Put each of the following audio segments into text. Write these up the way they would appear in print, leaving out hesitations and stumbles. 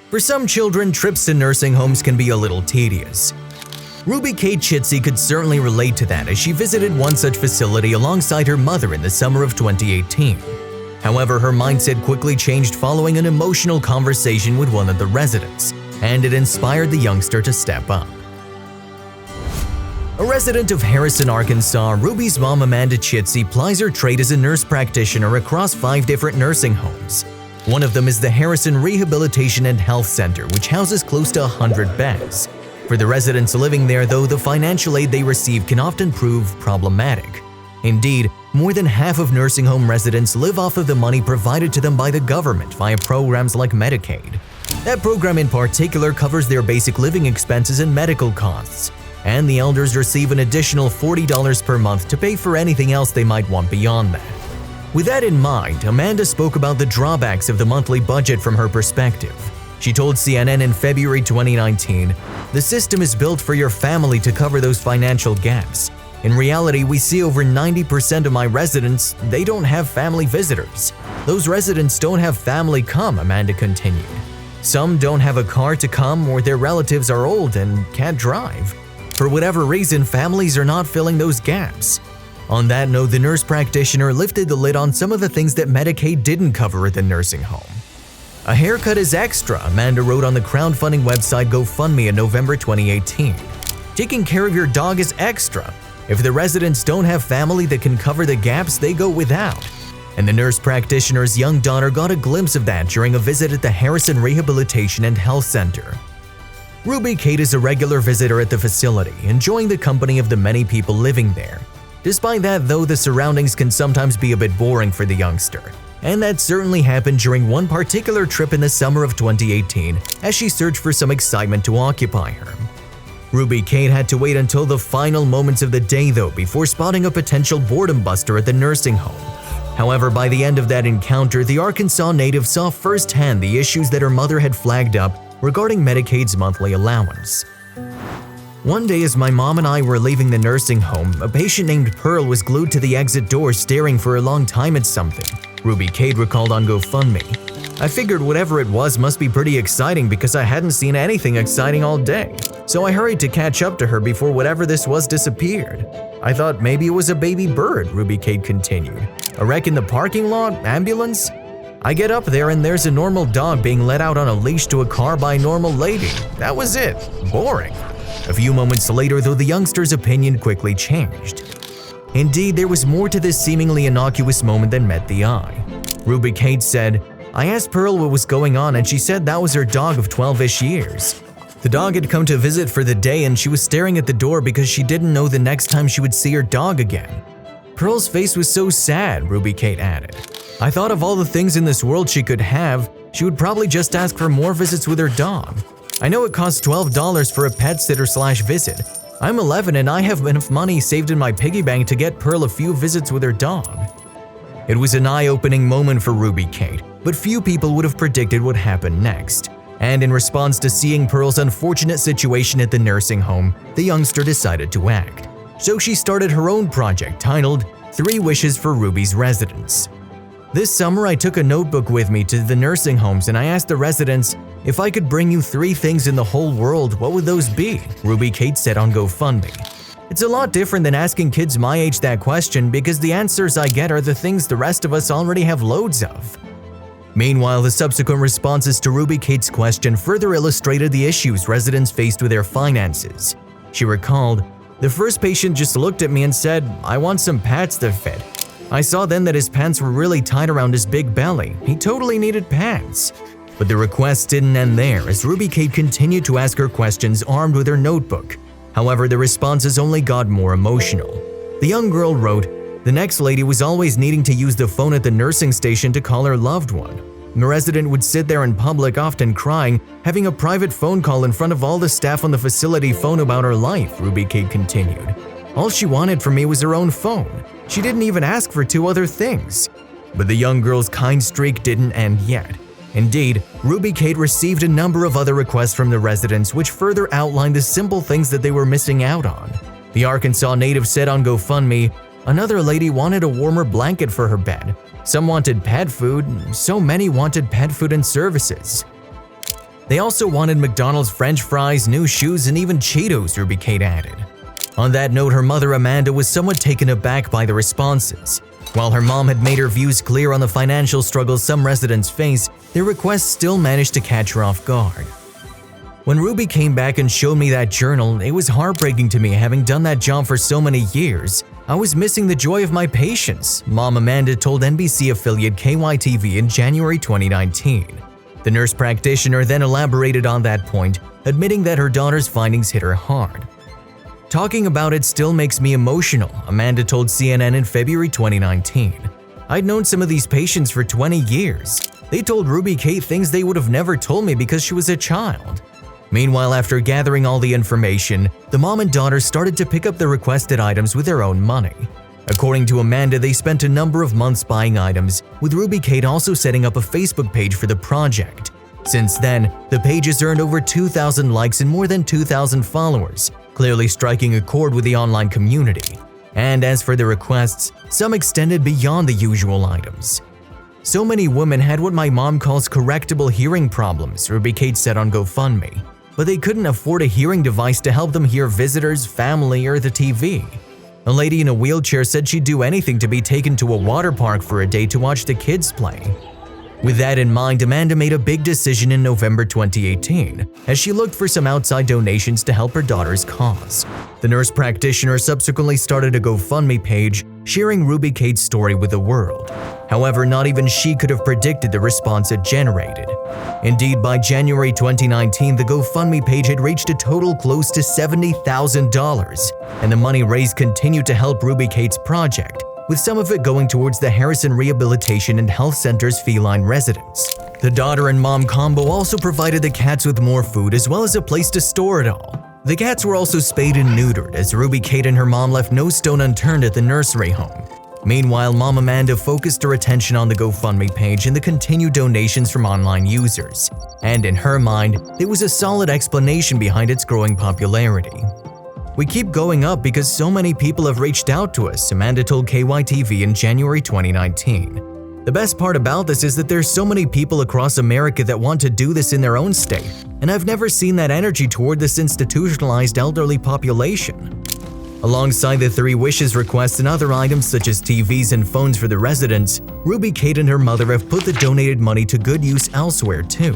For some children, trips to nursing homes can be a little tedious. Ruby Kate Chitsey could certainly relate to that as she visited one such facility alongside her mother in the summer of 2018. However, her mindset quickly changed following an emotional conversation with one of the residents, and it inspired the youngster to step up. A resident of Harrison, Arkansas, Ruby's mom Amanda Chitsey plies her trade as a nurse practitioner across 5 different nursing homes. One of them is the Harrison Rehabilitation and Health Center, which houses close to 100 beds. For the residents living there, though, the financial aid they receive can often prove problematic. Indeed, more than half of nursing home residents live off of the money provided to them by the government via programs like Medicaid. That program in particular covers their basic living expenses and medical costs, and the elders receive an additional $40 per month to pay for anything else they might want beyond that. With that in mind, Amanda spoke about the drawbacks of the monthly budget from her perspective. She told CNN in February 2019, "The system is built for your family to cover those financial gaps. In reality, we see over 90% of my residents, they don't have family visitors. Those residents don't have family come," Amanda continued. "Some don't have a car to come or their relatives are old and can't drive. For whatever reason, families are not filling those gaps." On that note, the nurse practitioner lifted the lid on some of the things that Medicaid didn't cover at the nursing home. "A haircut is extra," Amanda wrote on the crowdfunding website GoFundMe in November 2018. "Taking care of your dog is extra. If the residents don't have family that can cover the gaps, they go without." And the nurse practitioner's young daughter got a glimpse of that during a visit at the Harrison Rehabilitation and Health Center. Ruby Kate is a regular visitor at the facility, enjoying the company of the many people living there. Despite that, though, the surroundings can sometimes be a bit boring for the youngster. And that certainly happened during one particular trip in the summer of 2018 as she searched for some excitement to occupy her. Ruby Kate had to wait until the final moments of the day, though, before spotting a potential boredom buster at the nursing home. However, by the end of that encounter, the Arkansas native saw firsthand the issues that her mother had flagged up regarding Medicaid's monthly allowance. "One day as my mom and I were leaving the nursing home, a patient named Pearl was glued to the exit door staring for a long time at something," Ruby Kate recalled on GoFundMe. "I figured whatever it was must be pretty exciting because I hadn't seen anything exciting all day. So I hurried to catch up to her before whatever this was disappeared. I thought maybe it was a baby bird," Ruby Kate continued. "A wreck in the parking lot? Ambulance? I get up there and there's a normal dog being let out on a leash to a car by a normal lady. That was it. Boring." A few moments later, though, the youngster's opinion quickly changed. Indeed, there was more to this seemingly innocuous moment than met the eye. Ruby Kate said, "I asked Pearl what was going on and she said that was her dog of 12-ish years. The dog had come to visit for the day and she was staring at the door because she didn't know the next time she would see her dog again. Pearl's face was so sad," Ruby Kate added. "I thought of all the things in this world she could have, she would probably just ask for more visits with her dog. I know it costs $12 for a pet sitter/visit. I'm 11 and I have enough money saved in my piggy bank to get Pearl a few visits with her dog." It was an eye-opening moment for Ruby Kate, but few people would have predicted what happened next. And in response to seeing Pearl's unfortunate situation at the nursing home, the youngster decided to act. So she started her own project titled 3 Wishes for Ruby's Residents. "This summer I took a notebook with me to the nursing homes and I asked the residents, if I could bring you 3 things in the whole world, what would those be?" Ruby Kate said on GoFundMe. "It's a lot different than asking kids my age that question because the answers I get are the things the rest of us already have loads of." Meanwhile, the subsequent responses to Ruby Kate's question further illustrated the issues residents faced with their finances. She recalled, "The first patient just looked at me and said, 'I want some pants that fit.' I saw then that his pants were really tight around his big belly. He totally needed pants." But the requests didn't end there as Ruby Kate continued to ask her questions armed with her notebook. However, the responses only got more emotional. The young girl wrote, "The next lady was always needing to use the phone at the nursing station to call her loved one. The resident would sit there in public, often crying, having a private phone call in front of all the staff on the facility phone about her life," Ruby Kate continued. "All she wanted from me was her own phone. She didn't even ask for 2 other things." But the young girl's kind streak didn't end yet. Indeed, Ruby Kate received a number of other requests from the residents which further outlined the simple things that they were missing out on. The Arkansas native said on GoFundMe, "Another lady wanted a warmer blanket for her bed. Some wanted pet food, so many wanted pet food and services." They also wanted McDonald's French fries, new shoes, and even Cheetos, Ruby Kate added. On that note, her mother Amanda was somewhat taken aback by the responses. While her mom had made her views clear on the financial struggles some residents face, their requests still managed to catch her off guard. When Ruby came back and showed me that journal, it was heartbreaking to me. Having done that job for so many years, I was missing the joy of my patients, Mom Amanda told NBC affiliate KYTV in January 2019. The nurse practitioner then elaborated on that point, admitting that her daughter's findings hit her hard. "Talking about it still makes me emotional," Amanda told CNN in February 2019. "I'd known some of these patients for 20 years. They told Ruby Kate things they would have never told me because she was a child." Meanwhile, after gathering all the information, the mom and daughter started to pick up the requested items with their own money. According to Amanda, they spent a number of months buying items, with Ruby Kate also setting up a Facebook page for the project. Since then, the page has earned over 2,000 likes and more than 2,000 followers, clearly striking a chord with the online community. And as for the requests, some extended beyond the usual items. "So many women had what my mom calls correctable hearing problems," Ruby Kate said on GoFundMe, "but they couldn't afford a hearing device to help them hear visitors, family, or the TV. A lady in a wheelchair said she'd do anything to be taken to a water park for a day to watch the kids play." With that in mind, Amanda made a big decision in November 2018 as she looked for some outside donations to help her daughter's cause. The nurse practitioner subsequently started a GoFundMe page sharing Ruby Kate's story with the world. However, not even she could have predicted the response it generated. Indeed, by January 2019, the GoFundMe page had reached a total close to $70,000, and the money raised continued to help Ruby Kate's project, with some of it going towards the Harrison Rehabilitation and Health Center's feline residents. The daughter and mom combo also provided the cats with more food as well as a place to store it all. The cats were also spayed and neutered, as Ruby Kate and her mom left no stone unturned at the nursery home. Meanwhile, Mom Amanda focused her attention on the GoFundMe page and the continued donations from online users. And in her mind, there was a solid explanation behind its growing popularity. "We keep going up because so many people have reached out to us," Amanda told KYTV in January 2019. "The best part about this is that there's so many people across America that want to do this in their own state, and I've never seen that energy toward this institutionalized elderly population." Alongside the 3 wishes requests and other items such as TVs and phones for the residents, Ruby Kate and her mother have put the donated money to good use elsewhere too.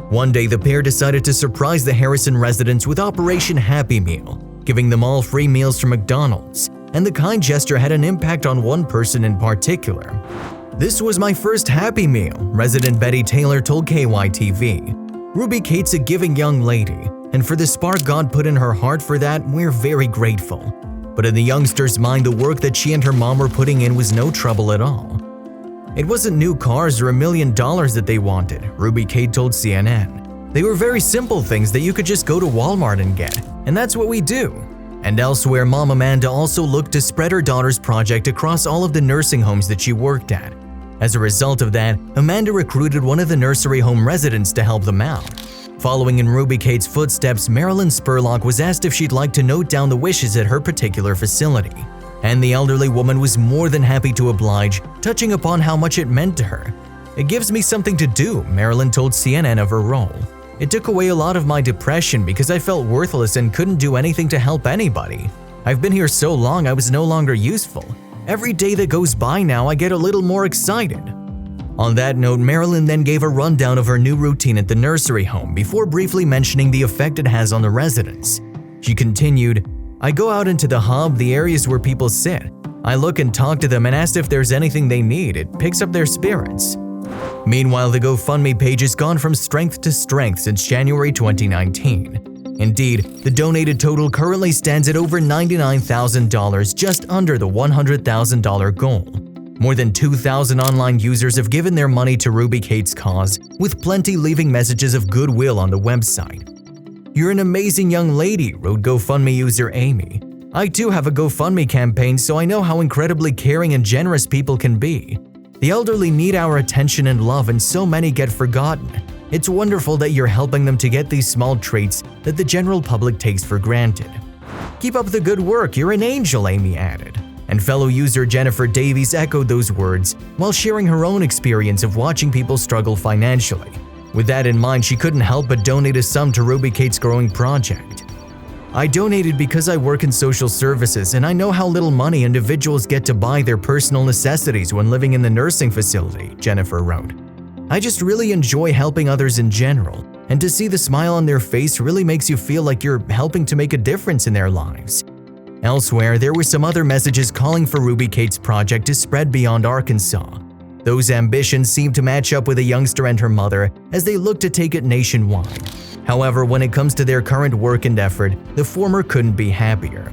One day, the pair decided to surprise the Harrison residents with Operation Happy Meal, giving them all free meals from McDonald's, and the kind gesture had an impact on one person in particular. "This was my first Happy Meal," resident Betty Taylor told KYTV. "Ruby Kate's a giving young lady, and for the spark God put in her heart for that, we're very grateful. But in the youngster's mind, the work that she and her mom were putting in was no trouble at all. It wasn't new cars or $1 million that they wanted," Ruby Kate told CNN. "They were very simple things that you could just go to Walmart and get, and that's what we do." And elsewhere, Mom Amanda also looked to spread her daughter's project across all of the nursing homes that she worked at. As a result of that, Amanda recruited one of the nursery home residents to help them out. Following in Ruby Kate's footsteps, Marilyn Spurlock was asked if she'd like to note down the wishes at her particular facility. And the elderly woman was more than happy to oblige, touching upon how much it meant to her. "It gives me something to do," Marilyn told CNN of her role. "It took away a lot of my depression because I felt worthless and couldn't do anything to help anybody. I've been here so long I was no longer useful. Every day that goes by now I get a little more excited." On that note, Marilyn then gave a rundown of her new routine at the nursery home before briefly mentioning the effect it has on the residents. She continued, "I go out into the hub, the areas where people sit. I look and talk to them and ask if there's anything they need. It picks up their spirits." Meanwhile, the GoFundMe page has gone from strength to strength since January 2019. Indeed, the donated total currently stands at over $99,000, just under the $100,000 goal. More than 2,000 online users have given their money to Ruby Kate's cause, with plenty leaving messages of goodwill on the website. "You're an amazing young lady," wrote GoFundMe user Amy. "I too have a GoFundMe campaign, so I know how incredibly caring and generous people can be. The elderly need our attention and love, and so many get forgotten. It's wonderful that you're helping them to get these small treats that the general public takes for granted." "Keep up the good work, you're an angel," Amy added. And fellow user Jennifer Davies echoed those words while sharing her own experience of watching people struggle financially. With that in mind, she couldn't help but donate a sum to Ruby Kate's growing project. "I donated because I work in social services and I know how little money individuals get to buy their personal necessities when living in the nursing facility," Jennifer wrote. "I just really enjoy helping others in general, and to see the smile on their face really makes you feel like you're helping to make a difference in their lives." Elsewhere, there were some other messages calling for Ruby Kate's project to spread beyond Arkansas. Those ambitions seemed to match up with a youngster and her mother as they looked to take it nationwide. However, when it comes to their current work and effort, the former couldn't be happier.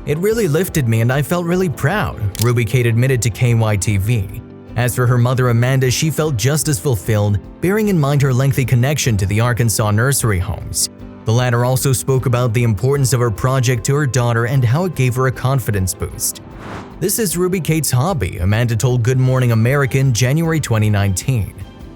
"It really lifted me and I felt really proud," Ruby Kate admitted to KYTV. As for her mother Amanda, she felt just as fulfilled, bearing in mind her lengthy connection to the Arkansas nursery homes. The latter also spoke about the importance of her project to her daughter and how it gave her a confidence boost. "This is Ruby Kate's hobby," Amanda told Good Morning America in January 2019.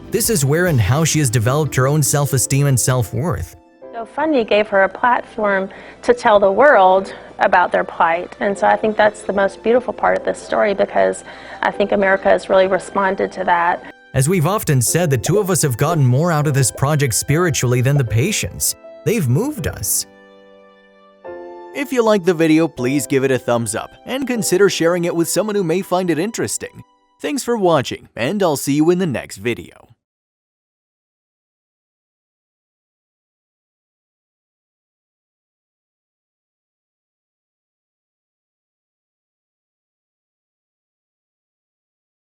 "This is where and how she has developed her own self-esteem and self-worth." GoFundMe gave her a platform to tell the world about their plight, and so I think that's the most beautiful part of this story, because I think America has really responded to that. As we've often said, the two of us have gotten more out of this project spiritually than the patients. They've moved us. If you liked the video, please give it a thumbs up and consider sharing it with someone who may find it interesting. Thanks for watching, and I'll see you in the next video.